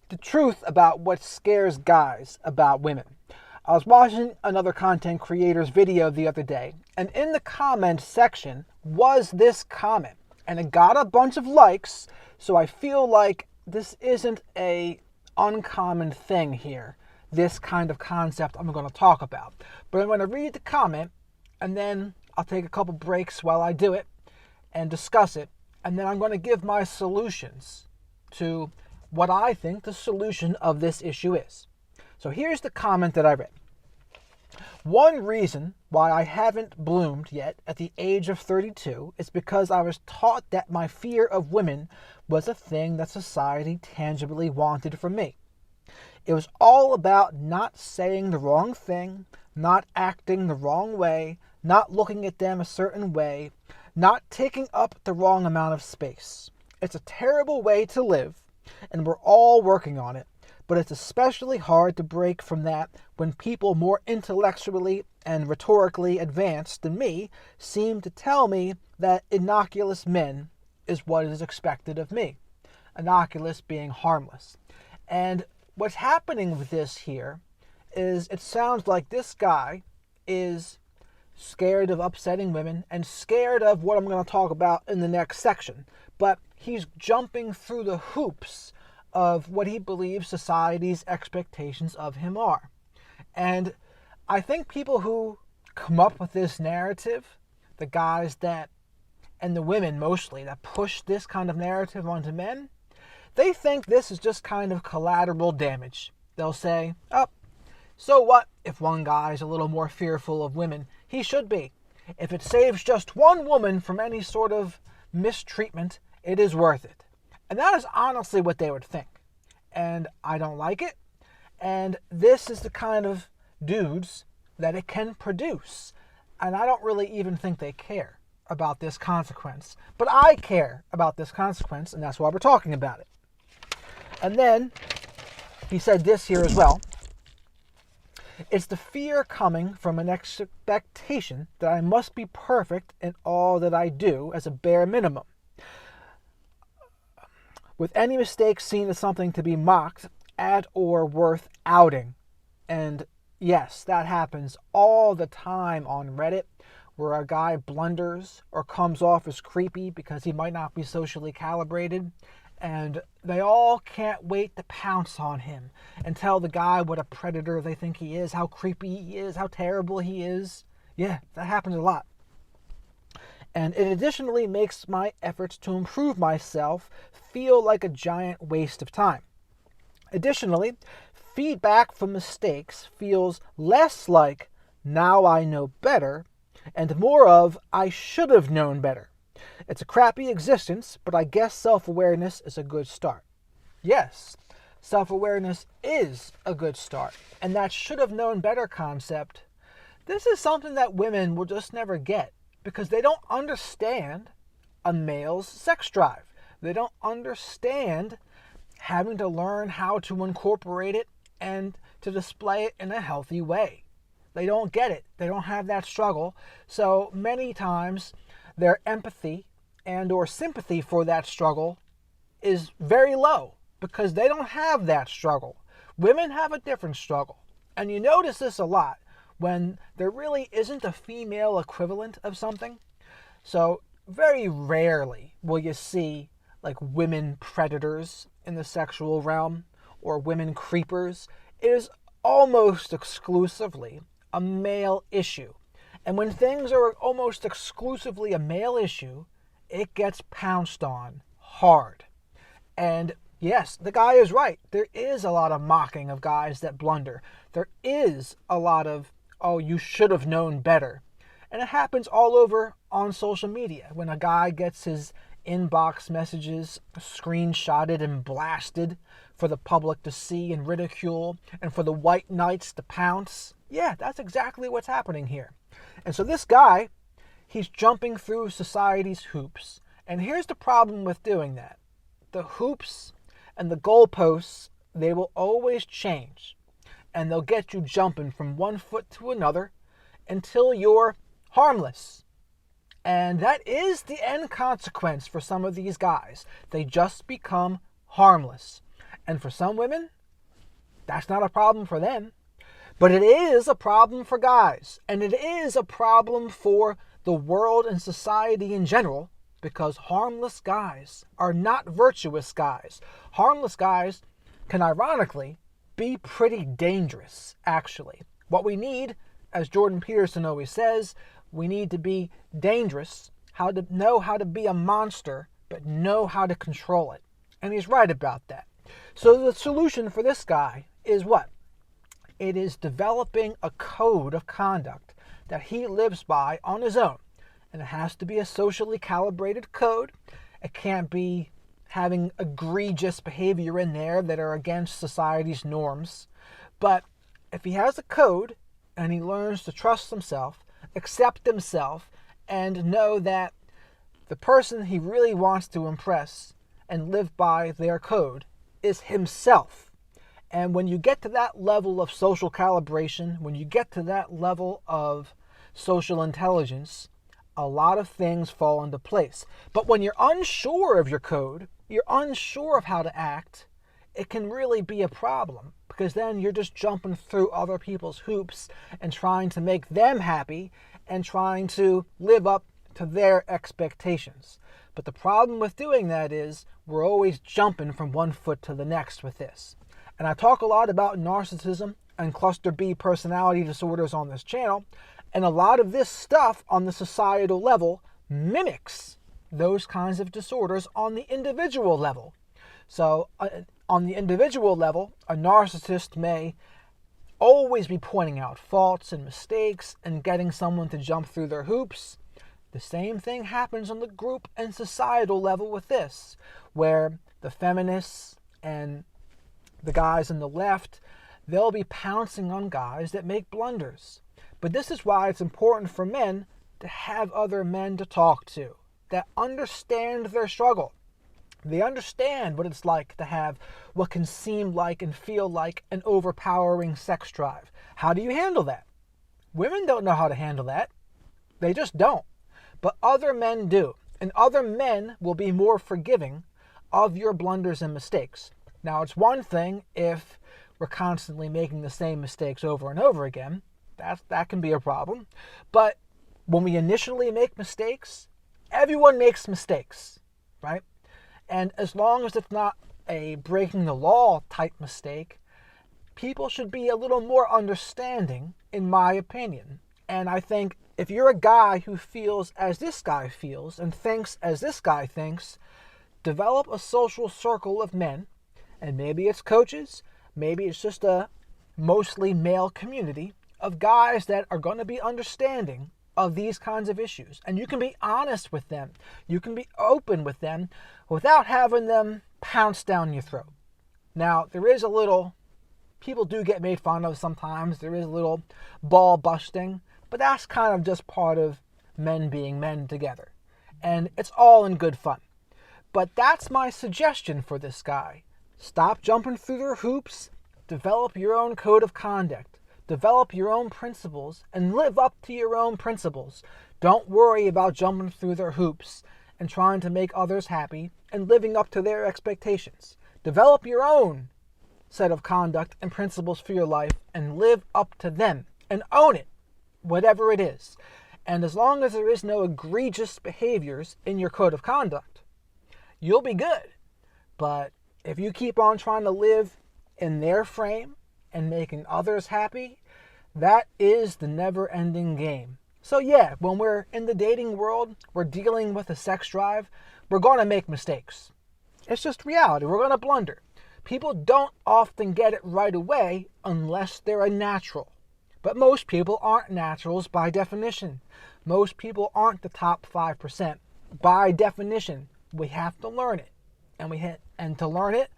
The truth about what scares guys about women. I was watching another content creator's video the other day, and in the comment section was this comment, and it got a bunch of likes, so I feel like this isn't a uncommon thing here, this kind of concept I'm going to talk about. But I'm going to read the comment, and then I'll take a couple breaks while I do it and discuss it, and then I'm going to give my solutions to what I think the solution of this issue is. So here's the comment that I read. One reason why I haven't bloomed yet at the age of 32 is because I was taught that my fear of women was a thing that society tangibly wanted from me. It was all about not saying the wrong thing, not acting the wrong way, not looking at them a certain way, not taking up the wrong amount of space. It's a terrible way to live, and we're all working on it, but it's especially hard to break from that when people more intellectually and rhetorically advanced than me seem to tell me that innocuous men is what is expected of me. Innocuous being harmless. And what's happening with this here is it sounds like this guy is scared of upsetting women and scared of what I'm going to talk about in the next section. But he's jumping through the hoops of what he believes society's expectations of him are. And I think people who come up with this narrative, the guys that, and the women mostly, that push this kind of narrative onto men, they think this is just kind of collateral damage. They'll say, oh, so what if one guy is a little more fearful of women? He should be. If it saves just one woman from any sort of mistreatment, it is worth it. And that is honestly what they would think. And I don't like it. And this is the kind of dudes that it can produce. And I don't really even think they care about this consequence. But I care about this consequence, and that's why we're talking about it. And then he said this here as well. It's the fear coming from an expectation that I must be perfect in all that I do as a bare minimum, with any mistake seen as something to be mocked at or worth outing. And yes, that happens all the time on Reddit, where a guy blunders or comes off as creepy because he might not be socially calibrated, and they all can't wait to pounce on him and tell the guy what a predator they think he is, how creepy he is, how terrible he is. Yeah, that happens a lot. And it additionally makes my efforts to improve myself feel like a giant waste of time. Additionally, feedback from mistakes feels less like, now I know better, and more of, I should have known better. It's a crappy existence, but I guess self-awareness is a good start. Yes, self-awareness is a good start. And that should have known better concept, this is something that women will just never get because they don't understand a male's sex drive. They don't understand having to learn how to incorporate it and to display it in a healthy way. They don't get it. They don't have that struggle. So many times their empathy and or sympathy for that struggle is very low because they don't have that struggle. Women have a different struggle. And you notice this a lot when there really isn't a female equivalent of something. So very rarely will you see like women predators in the sexual realm or women creepers. It is almost exclusively a male issue. And when things are almost exclusively a male issue, it gets pounced on hard. And yes, the guy is right. There is a lot of mocking of guys that blunder. There is a lot of, oh, you should have known better. And it happens all over on social media. When a guy gets his inbox messages screenshotted and blasted for the public to see and ridicule and for the white knights to pounce. Yeah, that's exactly what's happening here. And so this guy, he's jumping through society's hoops. And here's the problem with doing that. The hoops and the goalposts, they will always change. And they'll get you jumping from one foot to another until you're harmless. And that is the end consequence for some of these guys. They just become harmless. And for some women, that's not a problem for them. But it is a problem for guys. And it is a problem for the world and society in general, because harmless guys are not virtuous guys. Harmless guys can ironically be pretty dangerous, actually. What we need, as Jordan Peterson always says, we need to be dangerous, know how to be a monster, but know how to control it. And he's right about that. So the solution for this guy is what? It is developing a code of conduct that he lives by on his own. And it has to be a socially calibrated code. It can't be having egregious behavior in there that are against society's norms. But if he has a code and he learns to trust himself, accept himself, and know that the person he really wants to impress and live by their code is himself. And when you get to that level of social calibration, when you get to that level of social intelligence, a lot of things fall into place. But when you're unsure of your code, you're unsure of how to act, it can really be a problem, because then you're just jumping through other people's hoops and trying to make them happy and trying to live up to their expectations. But the problem with doing that is we're always jumping from one foot to the next with this. And I talk a lot about narcissism and cluster B personality disorders on this channel, and a lot of this stuff on the societal level mimics those kinds of disorders on the individual level. So on the individual level, a narcissist may always be pointing out faults and mistakes and getting someone to jump through their hoops. The same thing happens on the group and societal level with this, where the feminists and the guys on the left, they'll be pouncing on guys that make blunders. But this is why it's important for men to have other men to talk to that understand their struggle. They understand what it's like to have what can seem like and feel like an overpowering sex drive. How do you handle that? Women don't know how to handle that. They just don't. But other men do. And other men will be more forgiving of your blunders and mistakes. Now, it's one thing if we're constantly making the same mistakes over and over again. That can be a problem. But when we initially make mistakes, everyone makes mistakes, right? And as long as it's not a breaking the law type mistake, people should be a little more understanding, in my opinion. And I think if you're a guy who feels as this guy feels and thinks as this guy thinks, develop a social circle of men, and maybe it's coaches, maybe it's just a mostly male community of guys that are going to be understanding of these kinds of issues. And you can be honest with them. You can be open with them without having them pounce down your throat. Now, there is a little, people do get made fun of sometimes. There is a little ball busting, but that's kind of just part of men being men together. And it's all in good fun. But that's my suggestion for this guy. Stop jumping through their hoops. Develop your own code of conduct. Develop your own principles and live up to your own principles. Don't worry about jumping through their hoops and trying to make others happy and living up to their expectations. Develop your own set of conduct and principles for your life and live up to them and own it, whatever it is. And as long as there is no egregious behaviors in your code of conduct, you'll be good. But if you keep on trying to live in their frame and making others happy, that is the never-ending game. So yeah, when we're in the dating world, we're dealing with a sex drive, we're going to make mistakes. It's just reality. We're going to blunder. People don't often get it right away unless they're a natural. But most people aren't naturals by definition. Most people aren't the top 5% by definition. We have to learn it. And to learn it,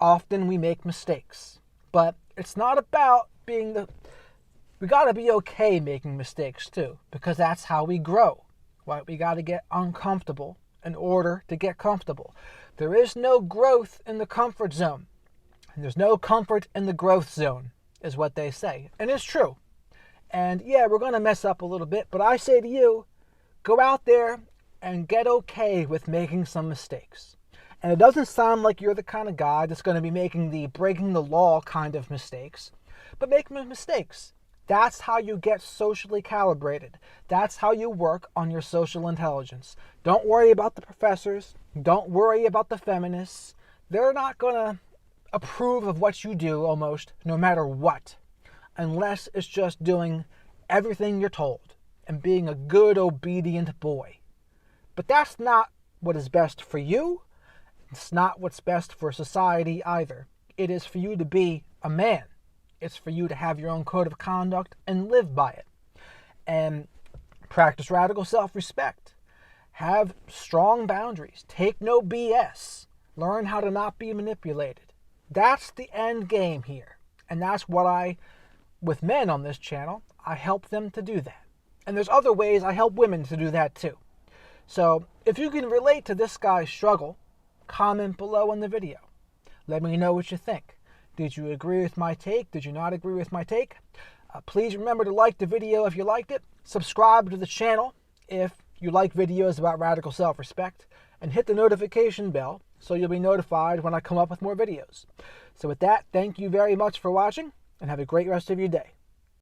often we make mistakes. But it's not about being we got to be okay making mistakes too, because that's how we grow. Right? We got to get uncomfortable in order to get comfortable. There is no growth in the comfort zone. And there's no comfort in the growth zone, is what they say. And it's true. And yeah, we're going to mess up a little bit, but I say to you, go out there and get okay with making some mistakes. And it doesn't sound like you're the kind of guy that's going to be making the breaking the law kind of mistakes, but make mistakes. That's how you get socially calibrated. That's how you work on your social intelligence. Don't worry about the professors. Don't worry about the feminists. They're not going to approve of what you do almost no matter what, unless it's just doing everything you're told and being a good, obedient boy. But that's not what is best for you. It's not what's best for society either. It is for you to be a man. It's for you to have your own code of conduct and live by it. And practice radical self-respect. Have strong boundaries. Take no BS. Learn how to not be manipulated. That's the end game here. And that's what with men on this channel, I help them to do that. And there's other ways I help women to do that too. So if you can relate to this guy's struggle, comment below in the video. Let me know what you think. Did you agree with my take? Did you not agree with my take? Please remember to like the video if you liked it. Subscribe to the channel if you like videos about radical self-respect. And hit the notification bell so you'll be notified when I come up with more videos. So with that, thank you very much for watching and have a great rest of your day.